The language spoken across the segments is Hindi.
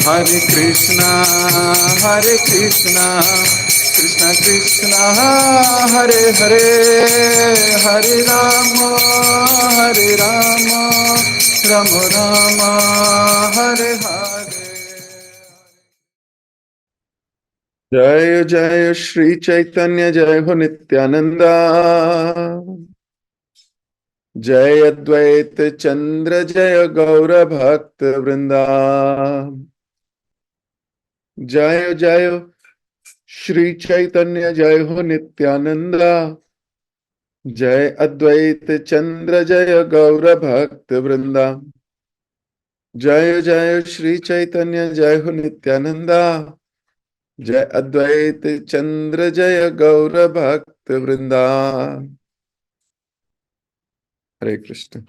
Hare Krishna, Hare Krishna, Krishna Krishna, Hare Hare, Hare Rama, Hare Rama, Rama Rama, Hare Hare. जय जय श्री चैतन्य, जय हो नित्यानंदा, जय अद्वैत चंद्र, जय गौर भक्त वृंदा। जय जय श्री चैतन्य, जय हो नित्यानंदा, जय अद्वैत चंद्र, जय गौर भक्त वृंदा। जय जय श्री चैतन्य, जय हो नित्यानंदा, जय अद्वैत चंद्र, जय गौर भक्त वृंदा। हरे कृष्ण।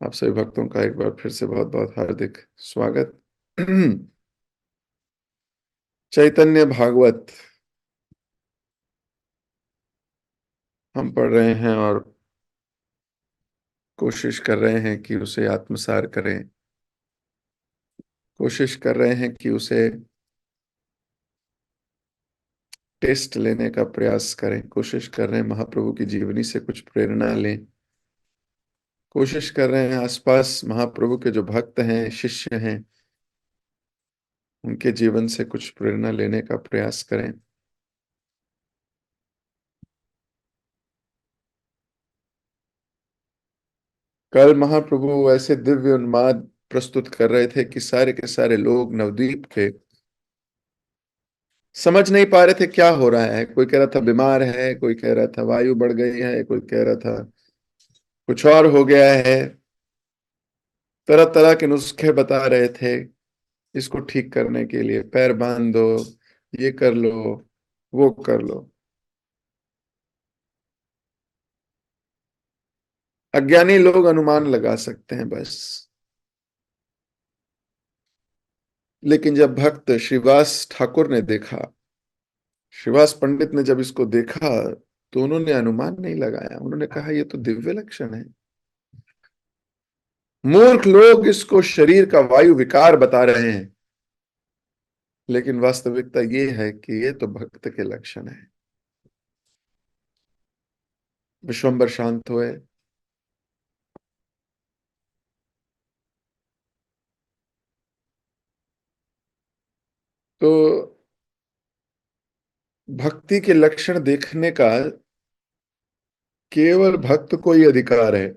आप सभी भक्तों का एक बार फिर से बहुत बहुत हार्दिक स्वागत। चैतन्य भागवत हम पढ़ रहे हैं और कोशिश कर रहे हैं कि उसे आत्मसार करें, कोशिश कर रहे हैं कि उसे टेस्ट लेने का प्रयास करें, कोशिश कर रहे हैं महाप्रभु की जीवनी से कुछ प्रेरणा लें, कोशिश कर रहे हैं आसपास महाप्रभु के जो भक्त हैं, शिष्य हैं, उनके जीवन से कुछ प्रेरणा लेने का प्रयास करें। कल महाप्रभु ऐसे दिव्य उन्माद प्रस्तुत कर रहे थे कि सारे के सारे लोग नवद्वीप के समझ नहीं पा रहे थे क्या हो रहा है। कोई कह रहा था बीमार है, कोई कह रहा था वायु बढ़ गई है, कोई कह रहा था कुछ और हो गया है। तरह तरह के नुस्खे बता रहे थे इसको ठीक करने के लिए, पैर बांध दो, ये कर लो, वो कर लो। अज्ञानी लोग अनुमान लगा सकते हैं बस। लेकिन जब भक्त श्रीवास ठाकुर ने देखा, श्रीवास पंडित ने जब इसको देखा, तो उन्होंने अनुमान नहीं लगाया। उन्होंने कहा ये तो दिव्य लक्षण है। मूर्ख लोग इसको शरीर का वायु विकार बता रहे हैं, लेकिन वास्तविकता ये है कि ये तो भक्त के लक्षण है। विश्वम्बर शांत हुए। तो भक्ति के लक्षण देखने का केवल भक्त को ही अधिकार है।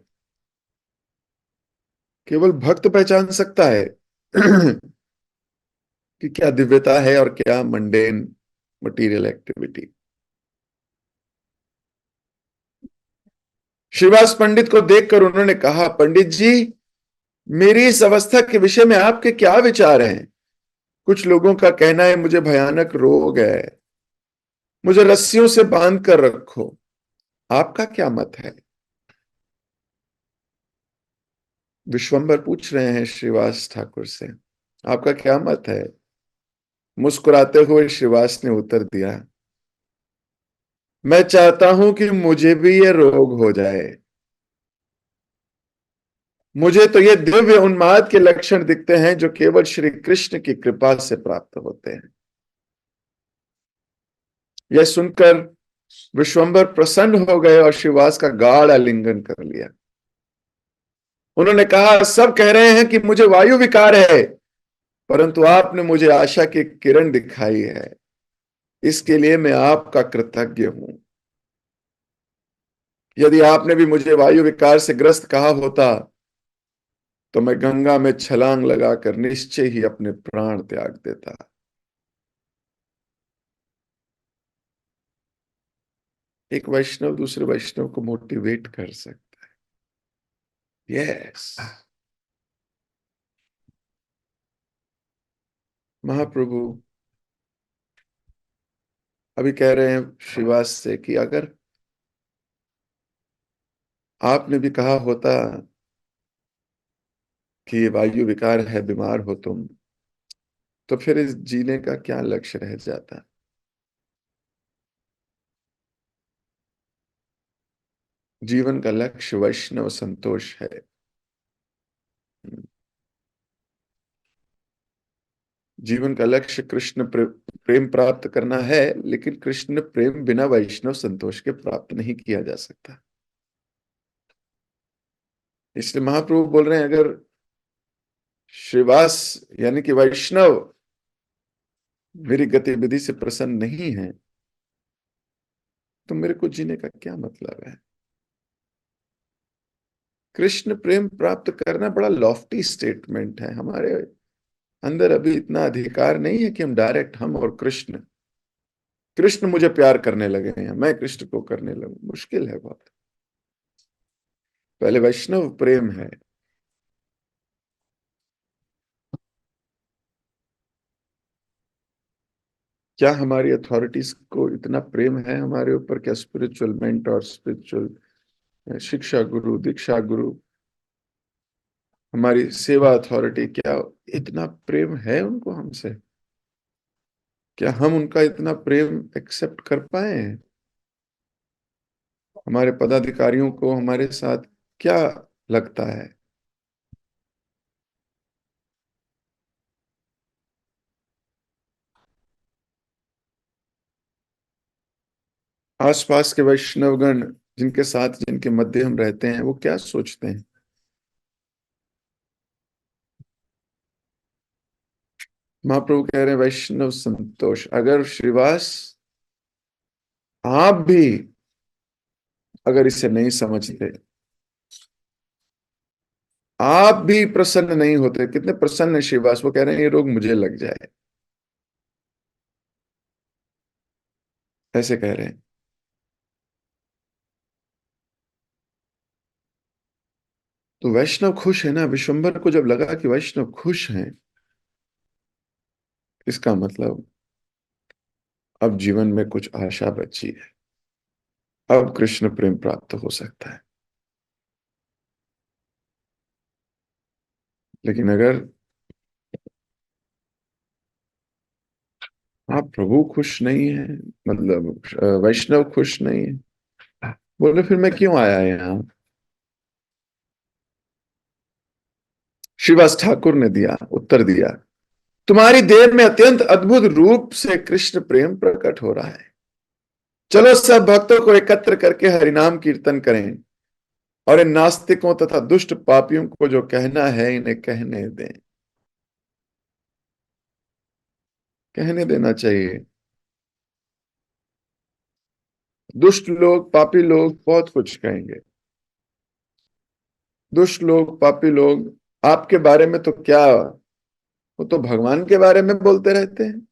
केवल भक्त पहचान सकता है कि क्या दिव्यता है और क्या मंडेन मटीरियल एक्टिविटी। श्रीवास पंडित को देखकर उन्होंने कहा, पंडित जी, मेरी इस अवस्था के विषय में आपके क्या विचार हैं? कुछ लोगों का कहना है मुझे भयानक रोग है, मुझे रस्सियों से बांध कर रखो। आपका क्या मत है? विश्वम्बर पूछ रहे हैं श्रीवास ठाकुर से, आपका क्या मत है? मुस्कुराते हुए श्रीवास ने उत्तर दिया, मैं चाहता हूं कि मुझे भी ये रोग हो जाए। मुझे तो ये दिव्य उन्माद के लक्षण दिखते हैं जो केवल श्री कृष्ण की कृपा से प्राप्त होते हैं। यह सुनकर विश्वम्बर प्रसन्न हो गए और श्रीवास का गाढ़ आलिंगन कर लिया। उन्होंने कहा, सब कह रहे हैं कि मुझे वायु विकार है, परंतु आपने मुझे आशा की किरण दिखाई है, इसके लिए मैं आपका कृतज्ञ हूं। यदि आपने भी मुझे वायु विकार से ग्रस्त कहा होता तो मैं गंगा में छलांग लगाकर निश्चय ही अपने प्राण त्याग देता। एक वैष्णव दूसरे वैष्णव को मोटिवेट कर सकता है। यस, महाप्रभु अभी कह रहे हैं श्रीवास से कि अगर आपने भी कहा होता कि ये वायु विकार है, बीमार हो तुम, तो फिर इस जीने का क्या लक्ष्य रह जाता? जीवन का लक्ष्य वैष्णव संतोष है। जीवन का लक्ष्य कृष्ण प्रेम प्राप्त करना है, लेकिन कृष्ण प्रेम बिना वैष्णव संतोष के प्राप्त नहीं किया जा सकता। इसलिए महाप्रभु बोल रहे हैं, अगर श्रीवास यानी कि वैष्णव मेरी गतिविधि से प्रसन्न नहीं है, तो मेरे को जीने का क्या मतलब है। कृष्ण प्रेम प्राप्त करना बड़ा लॉफ्टी स्टेटमेंट है। हमारे अंदर अभी इतना अधिकार नहीं है कि हम डायरेक्ट, हम और कृष्ण, कृष्ण मुझे प्यार करने लगे हैं, मैं कृष्ण को करने लगूं, मुश्किल है बहुत। पहले वैष्णव प्रेम है। क्या हमारी अथॉरिटीज को इतना प्रेम है हमारे ऊपर? क्या स्पिरिचुअल मेंटर, स्पिरिचुअल शिक्षा गुरु, दीक्षा गुरु, हमारी सेवा अथॉरिटी, क्या इतना प्रेम है उनको हमसे? क्या हम उनका इतना प्रेम एक्सेप्ट कर पाए हैं? हमारे पदाधिकारियों को हमारे साथ क्या लगता है? आसपास के वैष्णवगण जिनके साथ, जिनके मध्य हम रहते हैं, वो क्या सोचते हैं? महाप्रभु कह रहे हैं वैष्णव संतोष। अगर श्रीवास आप भी अगर इसे नहीं समझते, आप भी प्रसन्न नहीं होते, कितने प्रसन्न है श्रीवास, वो कह रहे हैं ये रोग मुझे लग जाए, ऐसे कह रहे हैं। तो वैष्णव खुश है ना। विश्वंभर को जब लगा कि वैष्णव खुश हैं, इसका मतलब अब जीवन में कुछ आशा बची है, अब कृष्ण प्रेम प्राप्त हो सकता है। लेकिन अगर आप प्रभु खुश नहीं है, मतलब वैष्णव खुश नहीं है, बोले फिर मैं क्यों आया यहाँ? श्रीवास ठाकुर ने दिया उत्तर दिया, तुम्हारी देह में अत्यंत अद्भुत रूप से कृष्ण प्रेम प्रकट हो रहा है। चलो सब भक्तों को एकत्र करके हरिनाम कीर्तन करें, और इन नास्तिकों तथा दुष्ट पापियों को जो कहना है इन्हें कहने दें। कहने देना चाहिए। दुष्ट लोग, पापी लोग बहुत कुछ कहेंगे। दुष्ट लोग, पापी लोग आपके बारे में तो क्या, वो तो भगवान के बारे में बोलते रहते हैं।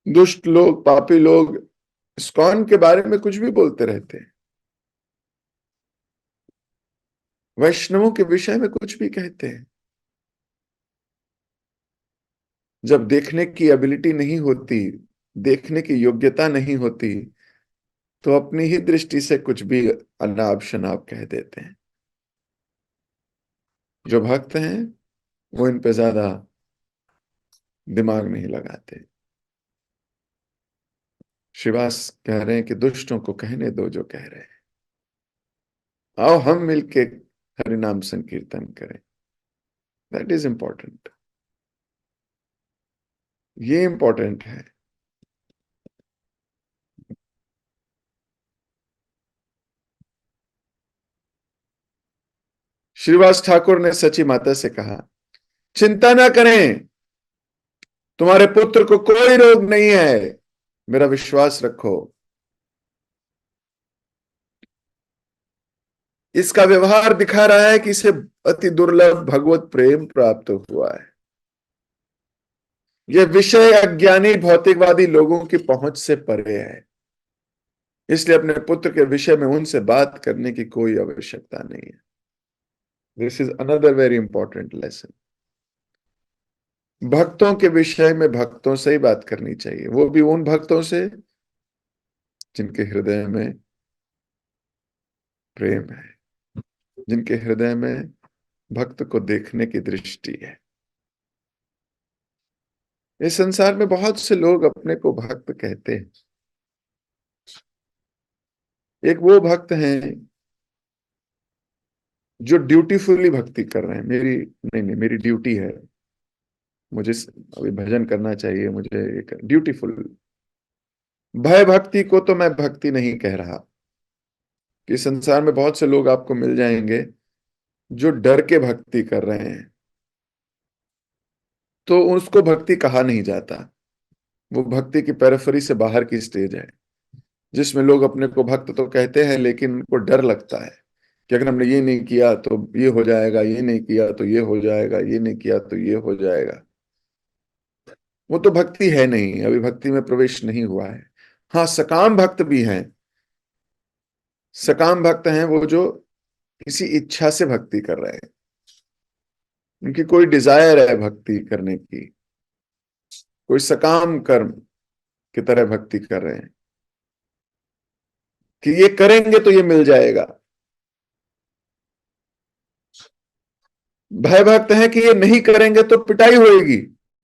दुष्ट लोग, पापी लोग इस्कॉन के बारे में कुछ भी बोलते रहते हैं, वैष्णवों के विषय में कुछ भी कहते हैं। जब देखने की एबिलिटी नहीं होती, देखने की योग्यता नहीं होती, तो अपनी ही दृष्टि से कुछ भी अनाप शनाप कह देते हैं। जो भक्त हैं वो इन पे ज्यादा दिमाग नहीं लगाते। श्रीवास कह रहे हैं कि दुष्टों को कहने दो जो कह रहे हैं, आओ हम मिलके हरिनाम संकीर्तन करें। That is important. ये इंपॉर्टेंट है। श्रीवास ठाकुर ने सची माता से कहा, चिंता ना करें, तुम्हारे पुत्र को कोई रोग नहीं है, मेरा विश्वास रखो। इसका व्यवहार दिखा रहा है कि इसे अति दुर्लभ भगवत प्रेम प्राप्त हुआ है। यह विषय अज्ञानी भौतिकवादी लोगों की पहुंच से परे है, इसलिए अपने पुत्र के विषय में उनसे बात करने की कोई आवश्यकता नहीं है। This is another very important lesson. भक्तों के विषय में भक्तों से ही बात करनी चाहिए, वो भी उन भक्तों से जिनके हृदय में प्रेम है, जिनके हृदय में भक्त को देखने की दृष्टि है। इस संसार में बहुत से लोग अपने को भक्त कहते हैं। एक वो भक्त हैं जो ड्यूटीफुली भक्ति कर रहे हैं, मेरी नहीं नहीं मेरी ड्यूटी है, मुझे अभी भजन करना चाहिए, मुझे एक ड्यूटीफुल। भय भक्ति को तो मैं भक्ति नहीं कह रहा, कि संसार में बहुत से लोग आपको मिल जाएंगे जो डर के भक्ति कर रहे हैं, तो उसको भक्ति कहा नहीं जाता। वो भक्ति की पेरिफेरी से बाहर की स्टेज है, जिसमें लोग अपने को भक्त तो कहते हैं लेकिन उनको डर लगता है कि अगर हमने ये नहीं किया तो ये हो जाएगा, ये नहीं किया तो ये हो जाएगा, ये नहीं किया तो ये हो जाएगा। वो तो भक्ति है नहीं, अभी भक्ति में प्रवेश नहीं हुआ है। हाँ, सकाम भक्त भी हैं। सकाम भक्त हैं वो जो किसी इच्छा से भक्ति कर रहे हैं, उनकी कोई डिजायर है भक्ति करने की, कोई सकाम कर्म की तरह भक्ति कर रहे हैं कि ये करेंगे तो ये मिल जाएगा। भय भक्त है कि ये नहीं करेंगे तो पिटाई होएगी,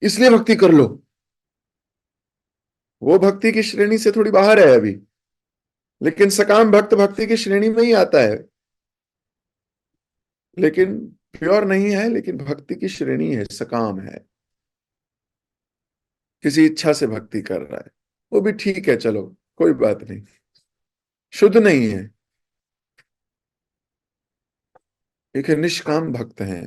इसलिए भक्ति कर लो। वो भक्ति की श्रेणी से थोड़ी बाहर है अभी, लेकिन सकाम भक्त भक्ति की श्रेणी में ही आता है, लेकिन प्योर नहीं है, लेकिन भक्ति की श्रेणी है, सकाम है, किसी इच्छा से भक्ति कर रहा है। वो भी ठीक है, चलो कोई बात नहीं, शुद्ध नहीं है। एक है निष्काम भक्त हैं,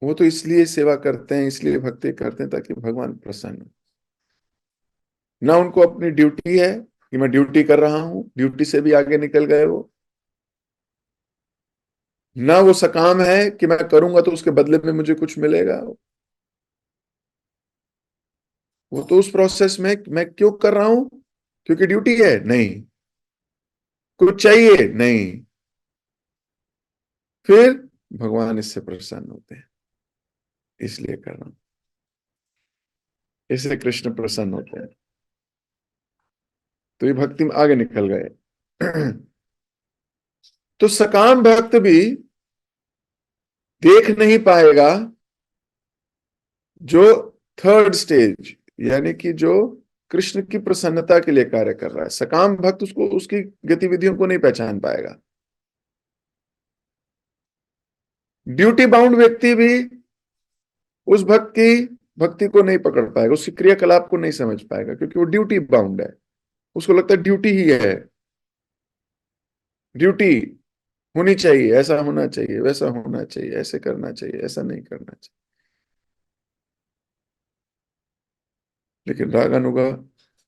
वो तो इसलिए सेवा करते हैं, इसलिए भक्ति करते हैं ताकि भगवान प्रसन्न हो। ना उनको अपनी ड्यूटी है कि मैं ड्यूटी कर रहा हूं, ड्यूटी से भी आगे निकल गए वो। ना वो सकाम है कि मैं करूंगा तो उसके बदले में मुझे कुछ मिलेगा। वो तो उस प्रोसेस में मैं क्यों कर रहा हूं, क्योंकि ड्यूटी है नहीं, कुछ चाहिए नहीं, फिर भगवान इससे प्रसन्न होते हैं इसलिए कर रहा हूं, इससे कृष्ण प्रसन्न होते हैं। तो ये भक्ति में आगे निकल गए। तो सकाम भक्त भी देख नहीं पाएगा जो थर्ड स्टेज, यानी कि जो कृष्ण की प्रसन्नता के लिए कार्य कर रहा है। सकाम भक्त उसको, उसकी गतिविधियों को नहीं पहचान पाएगा। ड्यूटी बाउंड व्यक्ति भी उस भक्त की भक्ति को नहीं पकड़ पाएगा, उसकी क्रियाकलाप को नहीं समझ पाएगा, क्योंकि वो ड्यूटी बाउंड है। उसको लगता है ड्यूटी ही है, ड्यूटी होनी चाहिए, ऐसा होना चाहिए, वैसा होना चाहिए, ऐसे करना चाहिए, ऐसा नहीं करना चाहिए। लेकिन रागानुगा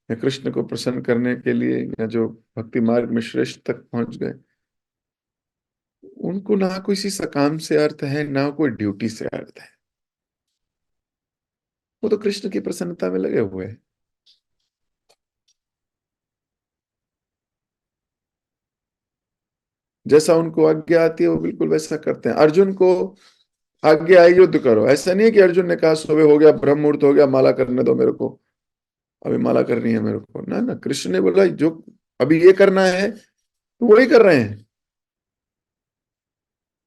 या कृष्ण को प्रसन्न करने के लिए, या जो भक्ति मार्ग में श्रेष्ठ तक पहुंच गए, उनको ना किसी सकाम से अर्थ है, ना कोई ड्यूटी से अर्थ है। वो तो कृष्ण की प्रसन्नता में लगे हुए हैं। जैसा उनको आज्ञा आती है वो बिल्कुल वैसा करते हैं। अर्जुन को आज्ञा आई युद्ध करो, ऐसा नहीं है कि अर्जुन ने कहा सुबह हो गया, ब्रह्म मुहूर्त हो गया, माला करने दो मेरे को, अभी माला करनी है मेरे को। ना ना, कृष्ण ने बोला जो अभी ये करना है तो वही कर रहे हैं।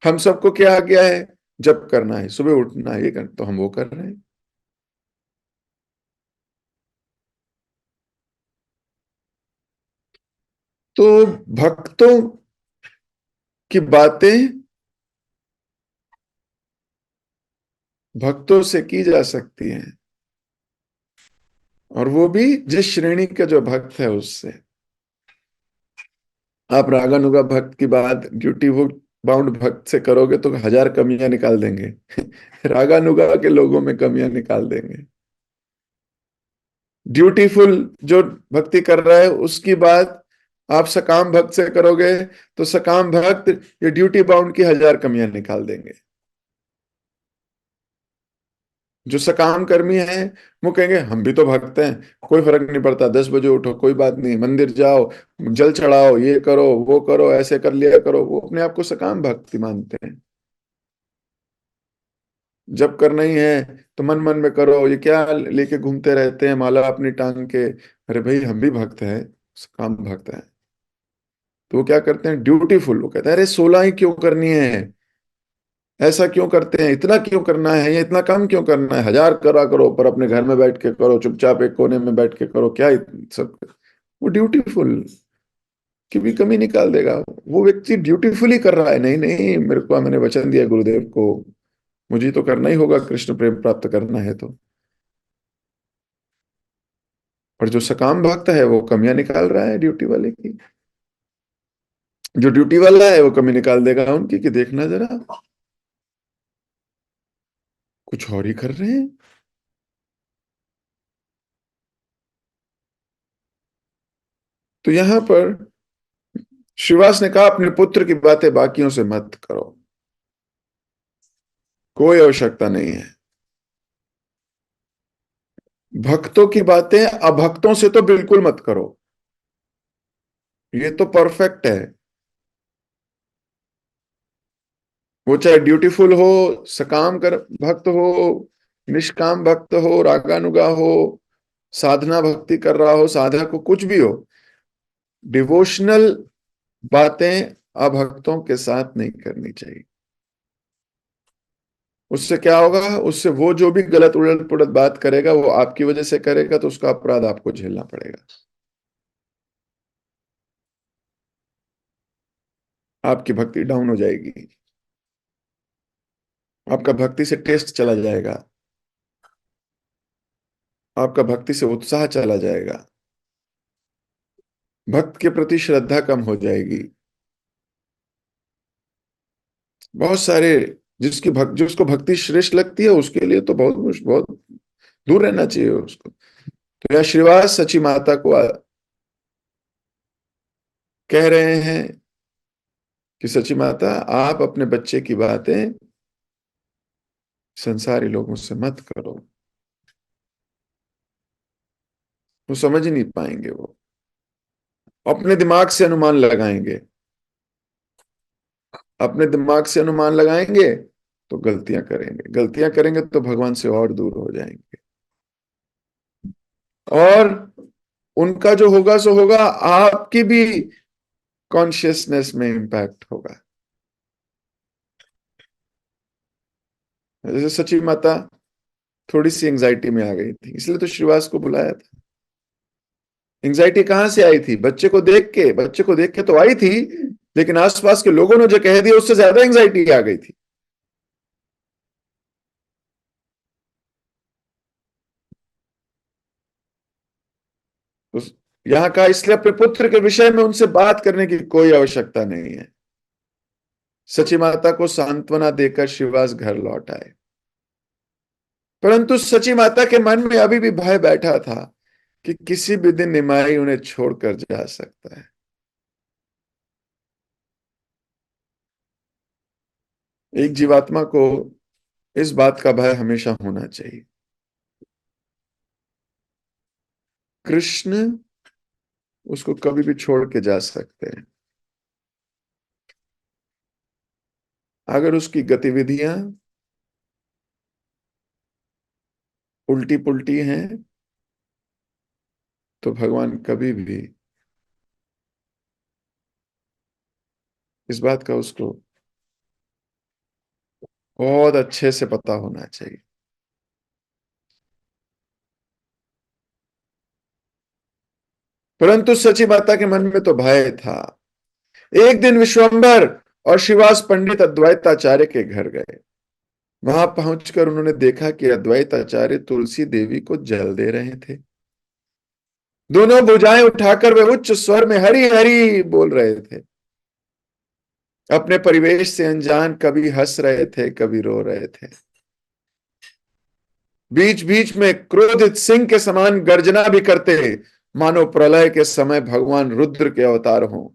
हम सबको क्या आज्ञा है, जब करना है, सुबह उठना है, ये करना, तो हम वो कर रहे हैं। तो भक्तों की बातें भक्तों से की जा सकती हैं, और वो भी जिस श्रेणी का जो भक्त है उससे। आप रागानुगा भक्त की बात ड्यूटी वो बाउंड भक्त से करोगे तो हजार कमियां निकाल देंगे। रागानुगा के लोगों में कमियां निकाल देंगे। ड्यूटीफुल जो भक्ति कर रहा है उसकी बात आप सकाम भक्त से करोगे तो सकाम भक्त ये ड्यूटी बाउंड की हजार कमियां निकाल देंगे। जो सकाम कर्मी है वो कहेंगे हम भी तो भक्त हैं, कोई फर्क नहीं पड़ता, 10 बजे उठो, कोई बात नहीं, मंदिर जाओ, जल चढ़ाओ, ये करो वो करो, ऐसे कर लिया करो। वो अपने आप को सकाम भक्ति मानते हैं। जब करना ही है तो मन मन में करो, ये क्या लेके घूमते रहते हैं माला अपनी टांग के। अरे भाई, हम भी भक्त हैं, सकाम भक्त हैं। तो वो क्या करते हैं, ड्यूटीफुल, वो कहते हैं अरे 16 ही क्यों करनी है, ऐसा क्यों करते हैं, इतना क्यों करना है, ये इतना कम क्यों करना है, हजार करा करो, पर अपने घर में बैठ के करो, चुपचाप एक कोने में बैठ के करो, क्या सब। वो ड्यूटीफुल। की भी कमी निकाल देगा। वो व्यक्ति ड्यूटीफुली कर रहा है, नहीं नहीं मेरे को, मैंने वचन दिया गुरुदेव को, मुझे तो करना ही होगा, कृष्ण प्रेम प्राप्त करना है तो। और जो सकाम भक्त है वो कमियां निकाल रहा है ड्यूटी वाले की। जो ड्यूटी वाला है वो कमी निकाल देगा उनकी, कि देखना जरा कुछ और ही कर रहे हैं। तो यहां पर श्रीवास ने कहा, अपने पुत्र की बातें बाकियों से मत करो, कोई आवश्यकता नहीं है। भक्तों की बातें अभक्तों से तो बिल्कुल मत करो, ये तो परफेक्ट है। वो चाहे ड्यूटीफुल हो, सकाम कर भक्त हो, निष्काम भक्त हो, रागानुगा हो, साधना भक्ति कर रहा हो, साधक हो, कुछ भी हो, डिवोशनल बातें अभक्तों के साथ नहीं करनी चाहिए। उससे क्या होगा, उससे वो जो भी गलत उलट पुलट बात करेगा वो आपकी वजह से करेगा, तो उसका अपराध आपको झेलना पड़ेगा। आपकी भक्ति डाउन हो जाएगी, आपका भक्ति से टेस्ट चला जाएगा, आपका भक्ति से उत्साह चला जाएगा, भक्त के प्रति श्रद्धा कम हो जाएगी। बहुत सारे, जिसको भक्ति श्रेष्ठ लगती है उसके लिए तो बहुत दूर रहना चाहिए उसको। तो यह श्रीवास सची माता को कह रहे हैं कि सची माता, आप अपने बच्चे की बातें संसारी लोगों से मत करो, वो समझ ही नहीं पाएंगे, वो अपने दिमाग से अनुमान लगाएंगे, अपने दिमाग से अनुमान लगाएंगे तो गलतियां करेंगे, गलतियां करेंगे तो भगवान से और दूर हो जाएंगे। और उनका जो होगा सो होगा, आपकी भी कॉन्शियसनेस में इंपैक्ट होगा। जैसे सची माता थोड़ी सी एंजाइटी में आ गई थी, इसलिए तो श्रीवास को बुलाया था। एंजाइटी कहां से आई थी? बच्चे को देख के, बच्चे को देख के तो आई थी, लेकिन आसपास के लोगों ने जो कह दिया उससे ज्यादा एंजाइटी आ गई थी। उस यहां कहा, इसलिए अपने पुत्र के विषय में उनसे बात करने की कोई आवश्यकता नहीं है। सची माता को सांत्वना देकर श्रीवास घर लौट आए, परंतु सची माता के मन में अभी भी भय बैठा था कि किसी भी दिन निमाई उन्हें छोड़कर जा सकता है। एक जीवात्मा को इस बात का भय हमेशा होना चाहिए, कृष्ण उसको कभी भी छोड़ के जा सकते हैं। अगर उसकी गतिविधियां उल्टी पुल्टी हैं तो भगवान कभी भी, इस बात का उसको बहुत अच्छे से पता होना चाहिए। परंतु सची माता के मन में तो भय था। एक दिन विश्वंभर और शिवास पंडित अद्वैताचार्य के घर गए। वहां पहुंचकर उन्होंने देखा कि अद्वैताचार्य तुलसी देवी को जल दे रहे थे। दोनों भुजाएं उठाकर वे उच्च स्वर में हरि हरि बोल रहे थे। अपने परिवेश से अनजान, कभी हंस रहे थे, कभी रो रहे थे। बीच बीच में क्रोधित सिंह के समान गर्जना भी करते, मानो प्रलय के समय भगवान रुद्र के अवतार हों।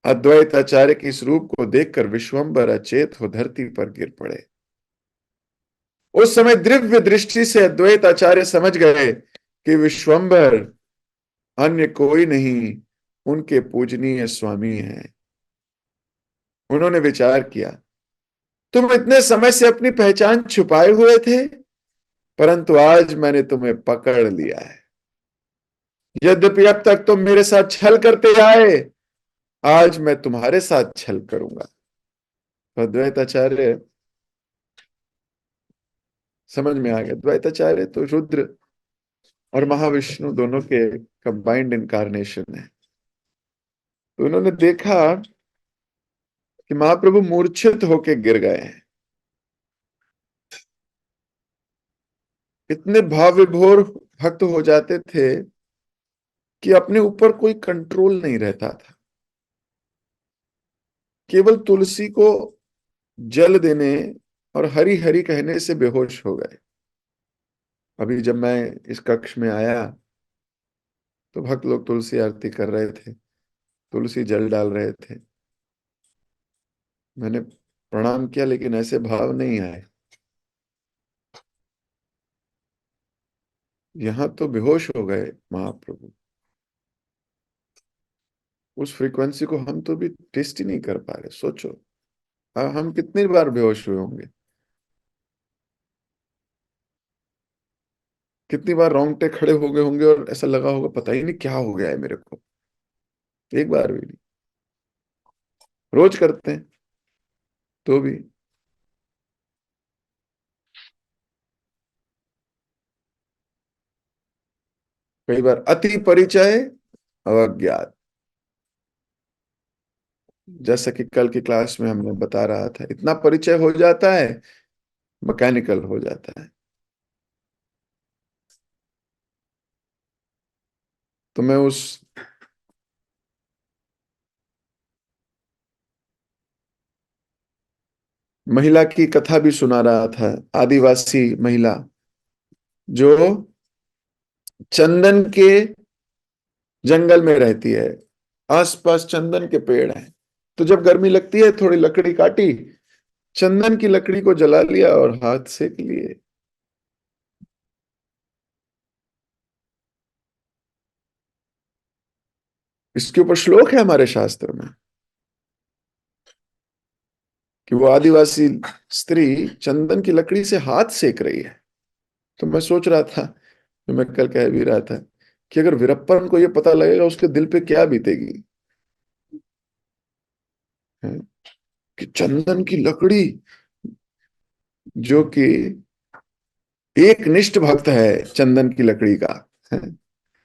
अद्वैत आचार्य के इस रूप को देखकर विश्वंभर अचेत हो धरती पर गिर पड़े। उस समय दिव्य दृष्टि से अद्वैत आचार्य समझ गए कि विश्वंभर अन्य कोई नहीं, उनके पूजनीय स्वामी हैं। उन्होंने विचार किया, तुम इतने समय से अपनी पहचान छुपाए हुए थे, परंतु आज मैंने तुम्हें पकड़ लिया है। यद्यपि अब तक तुम मेरे साथ छल करते आए, आज मैं तुम्हारे साथ छल करूंगा। तो अद्वैताचार्य समझ में आ गया, द्वैताचार्य तो रुद्र और महाविष्णु दोनों के कंबाइंड इनकारनेशन है। तो उन्होंने देखा कि महाप्रभु मूर्छित होके गिर गए हैं। इतने भाव विभोर भक्त हो जाते थे कि अपने ऊपर कोई कंट्रोल नहीं रहता था। केवल तुलसी को जल देने और हरी हरी कहने से बेहोश हो गए। अभी जब मैं इस कक्ष में आया तो भक्त लोग तुलसी आरती कर रहे थे, तुलसी जल डाल रहे थे। मैंने प्रणाम किया, लेकिन ऐसे भाव नहीं आए। यहां तो बेहोश हो गए महाप्रभु। उस फ्रीक्वेंसी को हम तो भी टेस्ट ही नहीं कर पा रहे। सोचो, हम कितनी बार बेहोश हुए होंगे, कितनी बार रोंगटे खड़े हो गए होंगे और ऐसा लगा होगा पता ही नहीं क्या हो गया है मेरे को। एक बार भी नहीं। रोज करते हैं तो भी। कई बार अति परिचय अवज्ञात, जैसा कि कल की क्लास में हमने बता रहा था, इतना परिचय हो जाता है, मैकेनिकल हो जाता है। तो मैं उस महिला की कथा भी सुना रहा था, आदिवासी महिला जो चंदन के जंगल में रहती है। आसपास चंदन के पेड़ हैं। तो जब गर्मी लगती है, थोड़ी लकड़ी काटी, चंदन की लकड़ी को जला लिया और हाथ सेक लिए। इसके ऊपर श्लोक है हमारे शास्त्र में कि वो आदिवासी स्त्री चंदन की लकड़ी से हाथ सेक रही है। तो मैं सोच रहा था, जो मैं कल कह भी रहा था, कि अगर वीरप्पन को ये पता लगेगा उसके दिल पे क्या बीतेगी। है? कि चंदन की लकड़ी, जो कि एक निष्ठ भक्त है चंदन की लकड़ी का, है?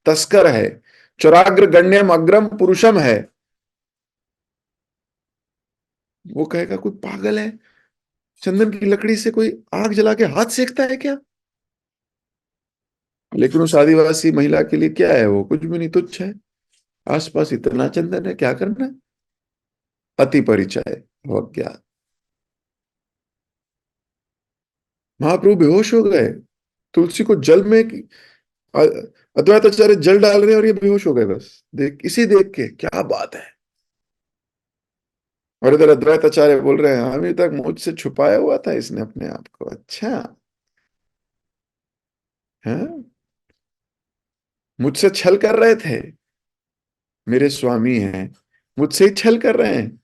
तस्कर है, चौराग्र गण्यम अग्रम पुरुषम है, वो कहेगा कोई पागल है, चंदन की लकड़ी से कोई आग जला के हाथ सेकता है क्या। लेकिन उस आदिवासी महिला के लिए क्या है, वो कुछ भी नहीं, तुच्छ है। आसपास इतना चंदन है, क्या करना है। अति परिचय हो गया। महाप्रभु बेहोश हो गए। तुलसी को जल में अद्वैताचार्य जल डाल रहे हैं और ये बेहोश हो गए। बस देख, इसी देख के क्या बात है। और इधर अद्वैताचार्य बोल रहे हैं अभी तक मुझसे छुपाया हुआ था इसने अपने आप को। अच्छा है, मुझसे छल कर रहे थे, मेरे स्वामी हैं, मुझसे ही छल कर रहे हैं,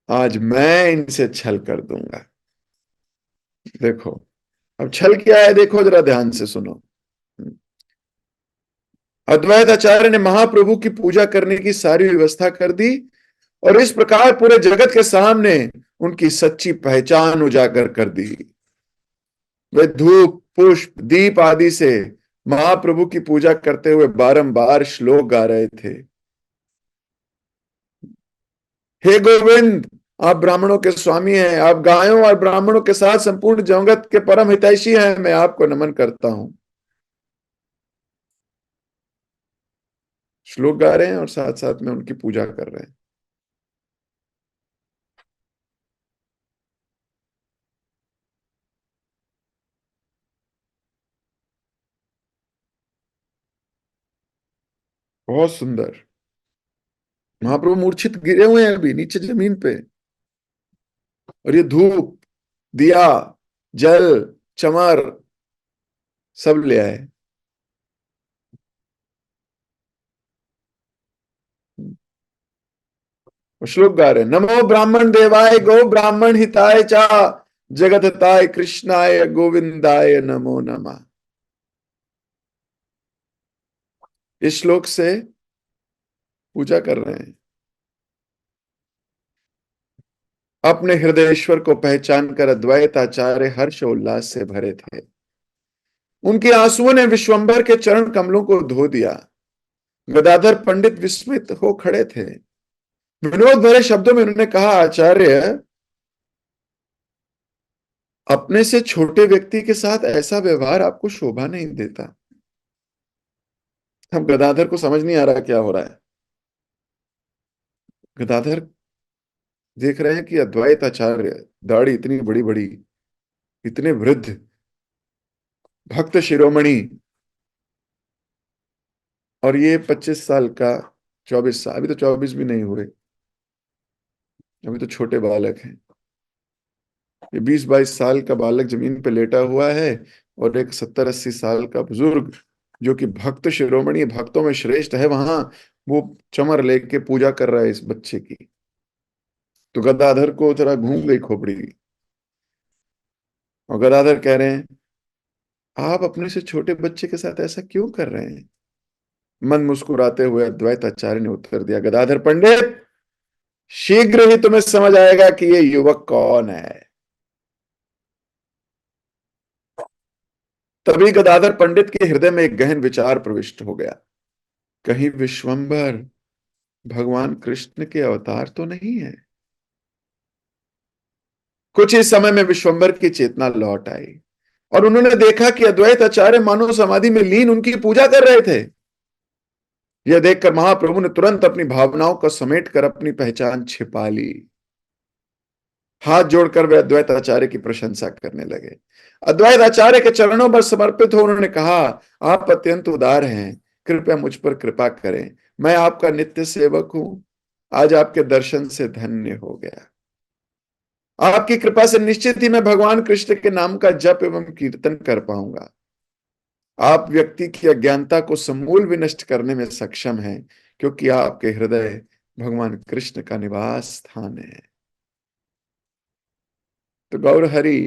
आज मैं इनसे छल कर दूंगा। देखो, अब छल क्या है, देखो जरा ध्यान से सुनो। अद्वैत आचार्य ने महाप्रभु की पूजा करने की सारी व्यवस्था कर दी और इस प्रकार पूरे जगत के सामने उनकी सच्ची पहचान उजागर कर दी। वे धूप पुष्प दीप आदि से महाप्रभु की पूजा करते हुए बारंबार श्लोक गा रहे थे। हे गोविंद, आप ब्राह्मणों के स्वामी हैं, आप गायों और ब्राह्मणों के साथ संपूर्ण जगत के परम हितैषी हैं, मैं आपको नमन करता हूं। श्लोक गा रहे हैं और साथ साथ में उनकी पूजा कर रहे हैं। बहुत सुंदर। महाप्रभु मूर्छित गिरे हुए हैं अभी नीचे जमीन पे, और ये धूप दिया जल चमर सब ले आए। श्लोक गा रहे, नमो ब्राह्मण देवाय गो ब्राह्मण हिताय चा जगत हिताय कृष्णाय गोविंदाय नमो नमः। इस श्लोक से पूजा कर रहे हैं। अपने हृदयेश्वर को पहचान कर अद्वैत आचार्य हर्ष उल्लास से भरे थे। उनके आंसुओं ने विश्वंभर के चरण कमलों को धो दिया। गदाधर पंडित विस्मित हो खड़े थे। विनोद भरे शब्दों में उन्होंने कहा, आचार्य, अपने से छोटे व्यक्ति के साथ ऐसा व्यवहार आपको शोभा नहीं देता। हम गदाधर को समझ नहीं आ रहा क्या हो रहा है। गदाधर देख रहे हैं कि अद्वैत आचार्य, दाढ़ी इतनी बड़ी बड़ी, इतने वृद्ध, भक्त शिरोमणि, और ये 25 साल का, 24 साल, अभी तो 24 भी नहीं हुए, अभी तो छोटे बालक हैं। ये 20-22 साल का बालक जमीन पे लेटा हुआ है, और एक 70-80 साल का बुजुर्ग जो कि भक्त शिरोमणि, भक्तों में श्रेष्ठ है, वहां वो चमर लेके पूजा कर रहा है इस बच्चे की। तो गदाधर को जरा घूम गई खोपड़ी। और गदाधर कह रहे हैं, आप अपने से छोटे बच्चे के साथ ऐसा क्यों कर रहे हैं? मन मुस्कुराते हुए अद्वैत आचार्य ने उत्तर दिया, गदाधर पंडित, शीघ्र ही तुम्हें समझ आएगा कि ये युवक कौन है। तभी गदाधर पंडित के हृदय में एक गहन विचार प्रविष्ट हो गया। कहीं विश्वंभर भगवान कृष्ण के अवतार तो नहीं है? कुछ ही समय में विश्वंभर की चेतना लौट आई, और उन्होंने देखा कि अद्वैत आचार्य मानव समाधि में लीन उनकी पूजा कर रहे थे। यह देखकर महाप्रभु ने तुरंत अपनी भावनाओं को समेटकर अपनी पहचान छिपा ली। हाथ जोड़कर वे अद्वैत आचार्य की प्रशंसा करने लगे। अद्वैत आचार्य के चरणों पर समर्पित हो उन्होंने कहा, आप अत्यंत उदार हैं, कृपया मुझ पर कृपा करें, मैं आपका नित्य सेवक हूं। आज आपके दर्शन से धन्य हो गया। आपकी कृपा से निश्चित ही मैं भगवान कृष्ण के नाम का जप एवं कीर्तन कर पाऊंगा। आप व्यक्ति की अज्ञानता को समूल विनष्ट करने में सक्षम हैं, क्योंकि आपके हृदय भगवान कृष्ण का निवास स्थान है। तो गौर हरि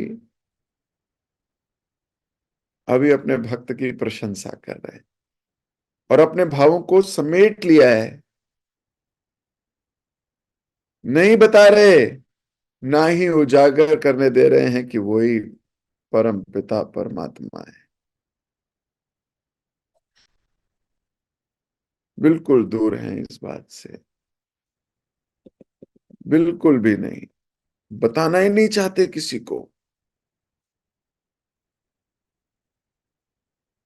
अभी अपने भक्त की प्रशंसा कर रहे हैं और अपने भावों को समेट लिया है। नहीं बता रहे, ना ही उजागर करने दे रहे हैं कि वही परम पिता परमात्मा है। बिल्कुल दूर हैं इस बात से, बिल्कुल भी नहीं, बताना ही नहीं चाहते किसी को।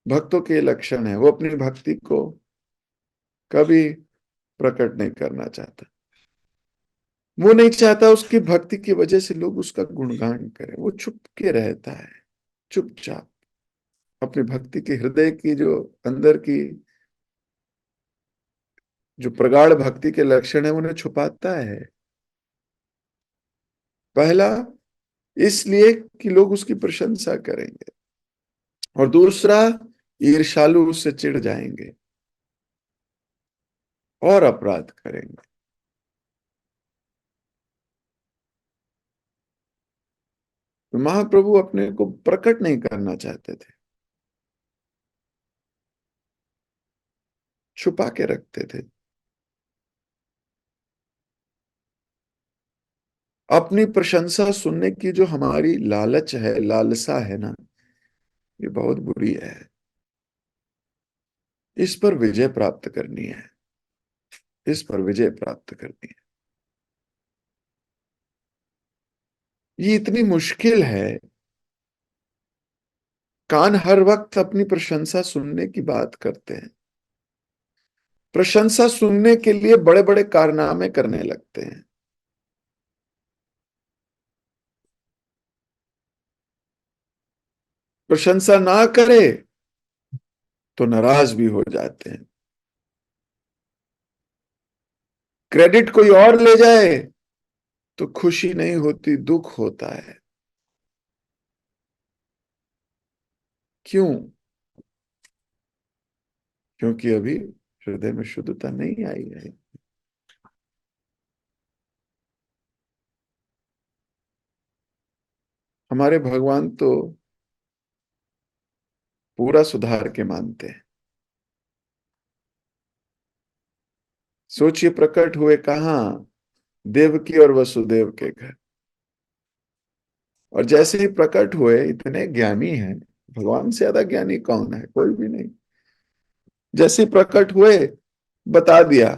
भक्तों के लक्षण है, वो अपनी भक्ति को कभी प्रकट नहीं करना चाहता। वो नहीं चाहता उसकी भक्ति की वजह से लोग उसका गुणगान करें। वो चुप के रहता है, चुपचाप अपनी भक्ति के हृदय की जो अंदर की जो प्रगाढ़ भक्ति के लक्षण है उन्हें छुपाता है। पहला, इसलिए कि लोग उसकी प्रशंसा करेंगे, और दूसरा, ईर्ष्यालु उससे चिढ़ जाएंगे और अपराध करेंगे। तो महाप्रभु अपने को प्रकट नहीं करना चाहते थे, छुपा के रखते थे। अपनी प्रशंसा सुनने की जो हमारी लालच है, लालसा है ना, ये बहुत बुरी है। इस पर विजय प्राप्त करनी है, इस पर विजय प्राप्त करनी है। ये इतनी मुश्किल है। कान हर वक्त अपनी प्रशंसा सुनने की बात करते हैं, प्रशंसा सुनने के लिए बड़े बड़े कारनामे करने लगते हैं। प्रशंसा ना करे तो नाराज भी हो जाते हैं। क्रेडिट कोई और ले जाए तो खुशी नहीं होती, दुख होता है। क्यों? क्योंकि अभी हृदय में शुद्धता नहीं आई है। हमारे भगवान तो पूरा सुधार के मानते हैं। सोचिए, प्रकट हुए कहाँ? देवकी और वसुदेव के घर। और जैसे ही प्रकट हुए, इतने ज्ञानी हैं, भगवान से ज्यादा ज्ञानी कौन है? कोई भी नहीं। जैसे ही प्रकट हुए, बता दिया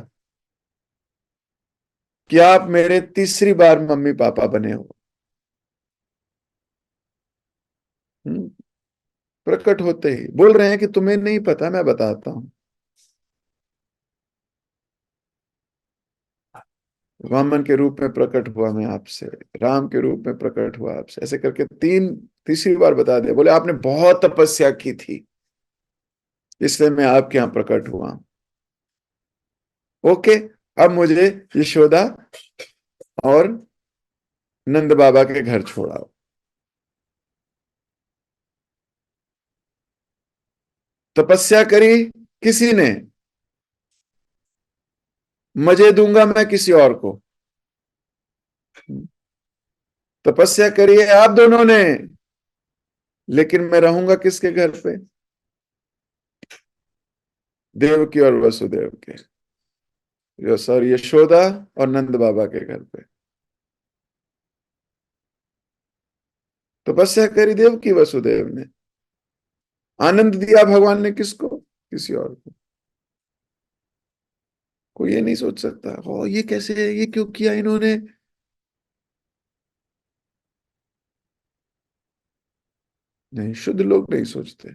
कि आप मेरे तीसरी बार मम्मी पापा बने हो। हम्म, प्रकट होते ही बोल रहे हैं कि तुम्हें नहीं पता, मैं बताता हूं। वामन के रूप में प्रकट हुआ मैं आपसे, राम के रूप में प्रकट हुआ आपसे, ऐसे करके तीसरी बार बता दिया। बोले आपने बहुत तपस्या की थी, इसलिए मैं आपके यहां प्रकट हुआ। ओके, अब मुझे यशोदा और नंद बाबा के घर छोड़ाओ। तपस्या करी किसी ने, मजे दूंगा मैं किसी और को। तपस्या करी है आप दोनों ने, लेकिन मैं रहूंगा किसके घर पे? देवकी और वसुदेव के, जो सॉरी यशोदा और नंद बाबा के घर पे। तपस्या करी देवकी वसुदेव ने, आनंद दिया भगवान ने किसको? किसी और को। कोई ये नहीं सोच सकता ओ ये कैसे, ये क्यों किया इन्होंने। नहीं, शुद्ध लोग नहीं सोचते।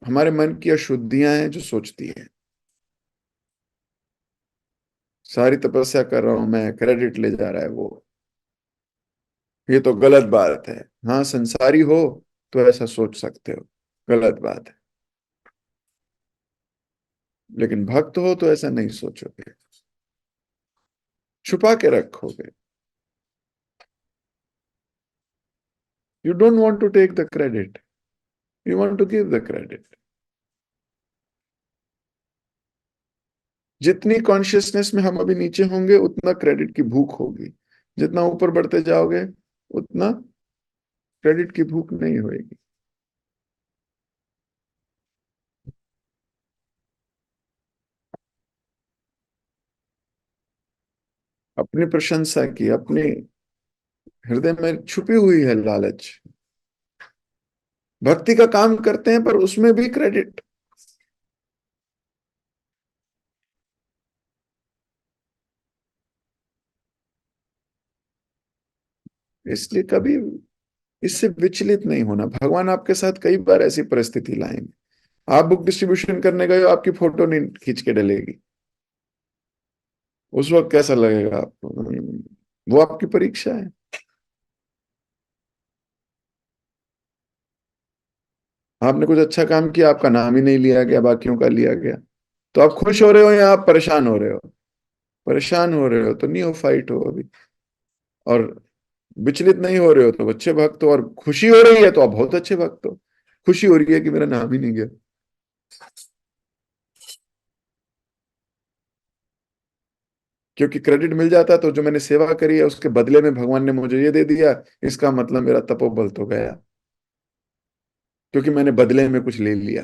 हमारे मन की अशुद्धियां हैं जो सोचती है। सारी तपस्या कर रहा हूं मैं, क्रेडिट ले जा रहा है वो, ये तो गलत बात है। हाँ, संसारी हो तो ऐसा सोच सकते हो, गलत बात है। लेकिन भक्त हो तो ऐसा नहीं सोचोगे, छुपा के रखोगे। You don't want to take the credit, you want to give the credit. जितनी कॉन्शियसनेस में हम अभी नीचे होंगे उतना क्रेडिट की भूख होगी, जितना ऊपर बढ़ते जाओगे उतना क्रेडिट की भूख नहीं होगी। अपनी प्रशंसा की, अपनी हृदय में छुपी हुई है लालच। भक्ति का काम करते हैं पर उसमें भी क्रेडिट। इसलिए कभी इससे विचलित नहीं होना। भगवान आपके साथ कई बार ऐसी परिस्थिति लाएंगे। आप बुक डिस्ट्रीब्यूशन करने गए हो, आपकी फोटो नहीं खींच के डलेगी, उस वक्त कैसा लगेगा आपको? वो आपकी परीक्षा है। आपने कुछ अच्छा काम किया, आपका नाम ही नहीं लिया गया, बाकियों का लिया गया, तो आप खुश हो रहे हो या आप परेशान हो रहे हो? परेशान हो रहे हो तो नियोफाइट हो अभी। और विचलित नहीं हो रहे हो तो अच्छे भक्त हो, और खुशी हो रही है तो आप बहुत अच्छे भक्त हो। खुशी हो रही है कि मेरा नाम ही नहीं गया। क्योंकि क्रेडिट मिल जाता तो जो मैंने सेवा करी है उसके बदले में भगवान ने मुझे ये दे दिया, इसका मतलब मेरा तपोबल तो गया, क्योंकि मैंने बदले में कुछ ले लिया।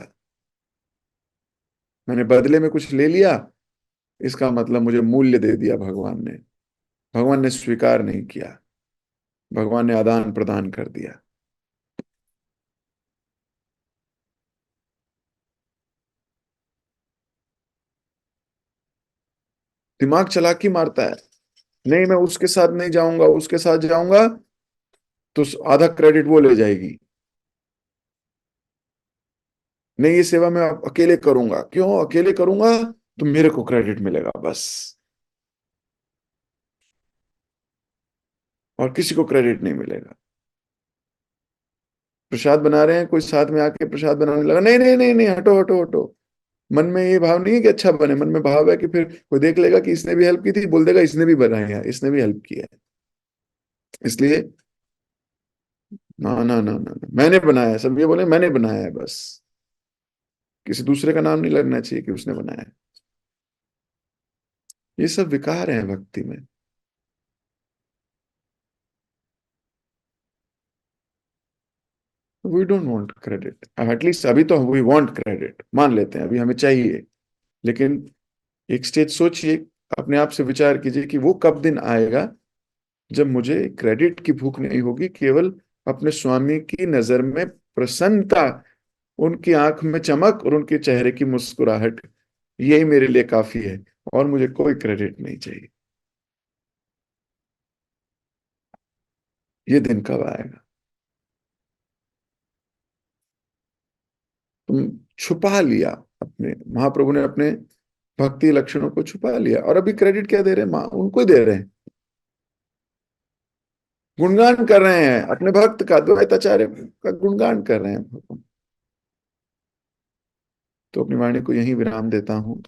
मैंने बदले में कुछ ले लिया, इसका मतलब मुझे मूल्य दे दिया भगवान ने। भगवान ने स्वीकार नहीं किया, भगवान ने आदान प्रदान कर दिया। दिमाग चालाकी मारता है, नहीं मैं उसके साथ नहीं जाऊंगा, उसके साथ जाऊंगा तो आधा क्रेडिट वो ले जाएगी। नहीं, ये सेवा मैं अकेले करूंगा, क्यों अकेले करूंगा? तो मेरे को क्रेडिट मिलेगा बस, और किसी को क्रेडिट नहीं मिलेगा। प्रसाद बना रहे हैं, कोई साथ में आके प्रसाद बनाने लगा, नहीं नहीं नहीं नहीं, हटो हटो हटो। मन में ये भाव नहीं है कि अच्छा बने, मन में भाव है कि फिर कोई देख लेगा कि इसने भी हेल्प की थी, बोल देगा इसने भी बनाया है, इसने भी हेल्प किया है। इसलिए ना ना ना ना ना, मैंने बनाया है, सब ये बोले मैंने बनाया है बस। किसी दूसरे का नाम नहीं लगना चाहिए कि उसने बनाया है। ये सब विकार है भक्ति में। We don't want credit, at least अभी तो वी वांट क्रेडिट, मान लेते हैं अभी हमें चाहिए। लेकिन एक स्टेज सोचिए, अपने आप से विचार कीजिए कि वो कब दिन आएगा जब मुझे क्रेडिट की भूख नहीं होगी, केवल अपने स्वामी की नजर में प्रसन्नता, उनकी आंख में चमक और उनके चेहरे की मुस्कुराहट, यही मेरे लिए काफी है, और मुझे कोई क्रेडिट नहीं चाहिए। ये दिन कब आएगा? तुम छुपा लिया, अपने महाप्रभु ने अपने भक्ति लक्षणों को छुपा लिया, और अभी क्रेडिट क्या दे रहे हैं? माँ उनको ही दे रहे हैं। गुणगान कर रहे हैं अपने भक्त का, द्वैताचार्य का गुणगान कर रहे हैं। तो अपनी वाणी को यहीं विराम देता हूँ।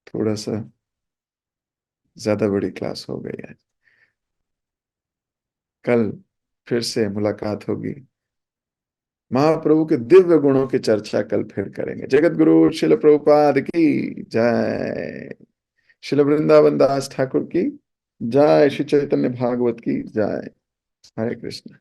थोड़ा सा ज्यादा बड़ी क्लास हो गई है। कल फिर से मुलाकात होगी। महाप्रभु के दिव्य गुणों की चर्चा कल फिर करेंगे। जगत गुरु शिल प्रभुपाद की जय। शिल वृंदावन दास ठाकुर की जय। श्री चैतन्य भागवत की जय। हरे कृष्ण।